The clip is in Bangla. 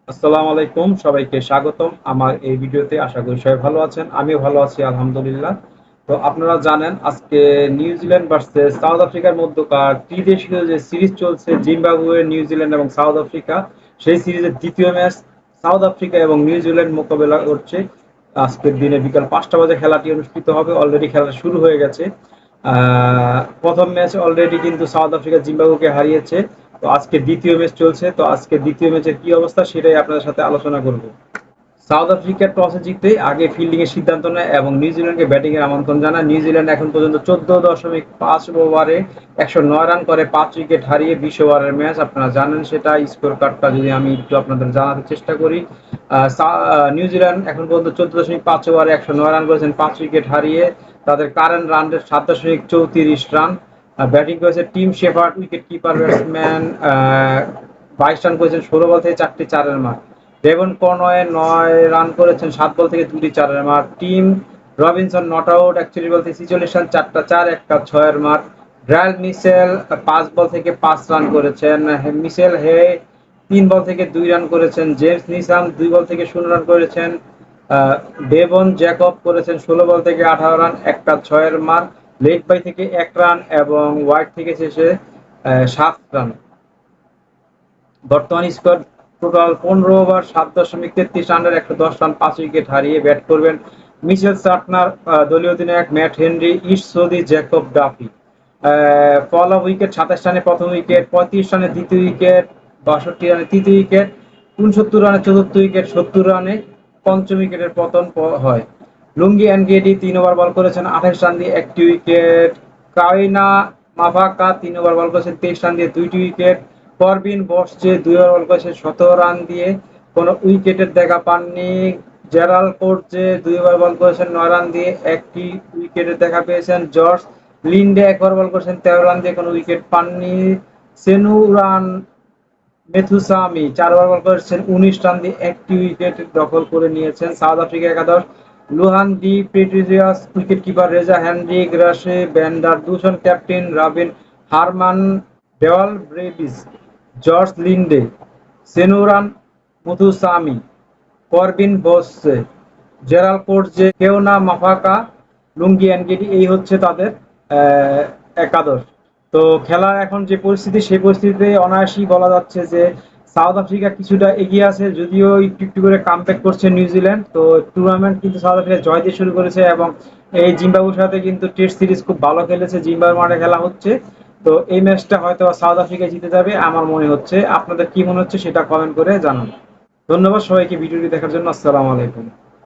আসসালামু আলাইকুম, সবাইকে স্বাগতম আমার এই ভিডিওতে। আশা করি সবাই ভালো আছেন, আমিও ভালো আছি আলহামদুলিল্লাহ। তো আপনারা জানেন আজকে নিউজিল্যান্ড ভার্সেস সাউথ আফ্রিকার মধ্যকার ত্রিদেশীয় যে সিরিজ চলছে, জিম্বাবুয়ে, নিউজিল্যান্ড এবং সাউথ আফ্রিকা, সেই সিরিজের দ্বিতীয় ম্যাচ সাউথ আফ্রিকা এবং নিউজিল্যান্ড মোকাবেলা করছে। আজকের দিনে বিকাল 5টা বাজে খেলাটি অনুষ্ঠিত হবে। অলরেডি খেলা শুরু হয়ে গেছে। প্রথম ম্যাচ অলরেডি কিন্তু সাউথ আফ্রিকা জিম্বাবুয়েকে হারিয়েছে। তো আজকে দ্বিতীয় ম্যাচ চলছে। তো আজকে দ্বিতীয় ম্যাচের কি অবস্থা সেটাই আপনাদের সাথে আলোচনা করব। সাউথ আফ্রিকা টসে জিতে আগে ফিল্ডিং এর সিদ্ধান্ত নেয় এবং নিউজিল্যান্ডকে ব্যাটিং এর আমন্ত্রণ জানায়। নিউজিল্যান্ড এখন পর্যন্ত 14.5 ওভারে 109 রান করে 5 উইকেট হারিয়ে 20 ওভারের ম্যাচ। আপনারা জানেন সেটা। স্কোর কার্ডটা যদি আমি একটু আপনাদের জানাতে চেষ্টা করি, নিউজিল্যান্ড এখন পর্যন্ত 14.5 ওভারে 109 রান করেছেন 5 উইকেট হারিয়ে। তাদের current run rate 7.34 run. Batting করেছে team Shepherd, wicket keeper batsman. 22 run করেছেন 16 বল থেকে 4টি চারের মার। ডেভন কনওয়ে 9 রান করেছেন 7 বল থেকে 2টি চারের মার। টিম রবিনসন নট আউট 41 বল থেকে 46 রান, 4টা চার, একটা ছয়ের মার। ড্রায়াল মিসেল 5 বল থেকে 5 রান করেছেন। মিসেল হে 3 বল থেকে 2 রান করেছেন। জেমস নিসাম 2 বল থেকে 0 রান করেছেন। ডেভন জ্যাকব করেছেন 16 বল থেকে 18 রান, একটা ছয়ের মার। লেগ বাই থেকে 1 রান এবং ওয়াইড থেকে শেষে 7 রান। বর্তমান স্কোর টোটাল 15 ওভার 7.33 রানের 110 রান, 5 উইকেট হারিয়ে ব্যাট করবেন মিচেল সাটনার, দলীয় অধিনায়ক ম্যাট হেনরি, ইস্ট Southee Jacob Duffy. Fall of wicket 27 রানে প্রথম উইকেট, 35 রানে দ্বিতীয় উইকেট, 62 রানে তৃতীয় উইকেট, 69 রানে চতুর্থ উইকেট, 70 রানে পঞ্চম উইকেটের পতন হয়। লুঙ্গি এনগেডি 3 ওভার বল করেছেন 28 রান দিয়ে 1টি উইকেট। কাইনা মাভাকা 3 ওভার বল করেছেন 23 রান দিয়ে 2টি উইকেট। করবিন বসছে 2 ওভার বল করেছেন 17 রান দিয়ে কোনো উইকেটের দেখা পাননি। জেরাল কোর্টজে 2 ওভার বল করেছেন 9 রান দিয়ে 1টি উইকেটের দেখা পেয়েছেন। জর্জ লিন্ডে 1 ওভার বল করেছেন 13 রান দিয়ে কোনো উইকেট পাননি। সেনুরান মেথুসামি 4 ওভার বল করেছেন 19 রান দিয়ে 1টি উইকেট দখল করে নিয়েছেন সাউথ আফ্রিকা একাদশ। Lhuan de Pretorius, wicket keeper Reeza Hendricks, Rassie van der Dussen, captain Rubin Hermann, Dewald Brevis, George Linde, Senuran Muthusamy, Corbin Bosch, Gerald Coetzee, Kwena Maphaka, Lungi Ngidi, এই হচ্ছে তাদের একাদশ। তো খেলার এখন যে পরিস্থিতি, সেই পরিস্থিতিতে অনায়াসই বলা যাচ্ছে যে সাউথ আফ্রিকা কিছুটা এগিয়ে আছে, যদিও একটু একটু করে কামব্যাক করছে নিউজিল্যান্ড। তো টুর্নামেন্ট কিন্তু সাউথ আফ্রিকা জয় দিয়ে শুরু করেছে এবং এই জিম্বাবুয়ের সাথে কিন্তু টেস্ট সিরিজ খুব ভালো খেলেছে। জিম্বাবুয়ে মাঠে খেলা হচ্ছে। তো এই ম্যাচটা হয়তো সাউথ আফ্রিকা জিতে যাবে আমার মনে হচ্ছে। আপনাদের কি মনে হচ্ছে সেটা কমেন্ট করে জানান। ধন্যবাদ সবাইকে ভিডিওটি দেখার জন্য। আসসালামু আলাইকুম।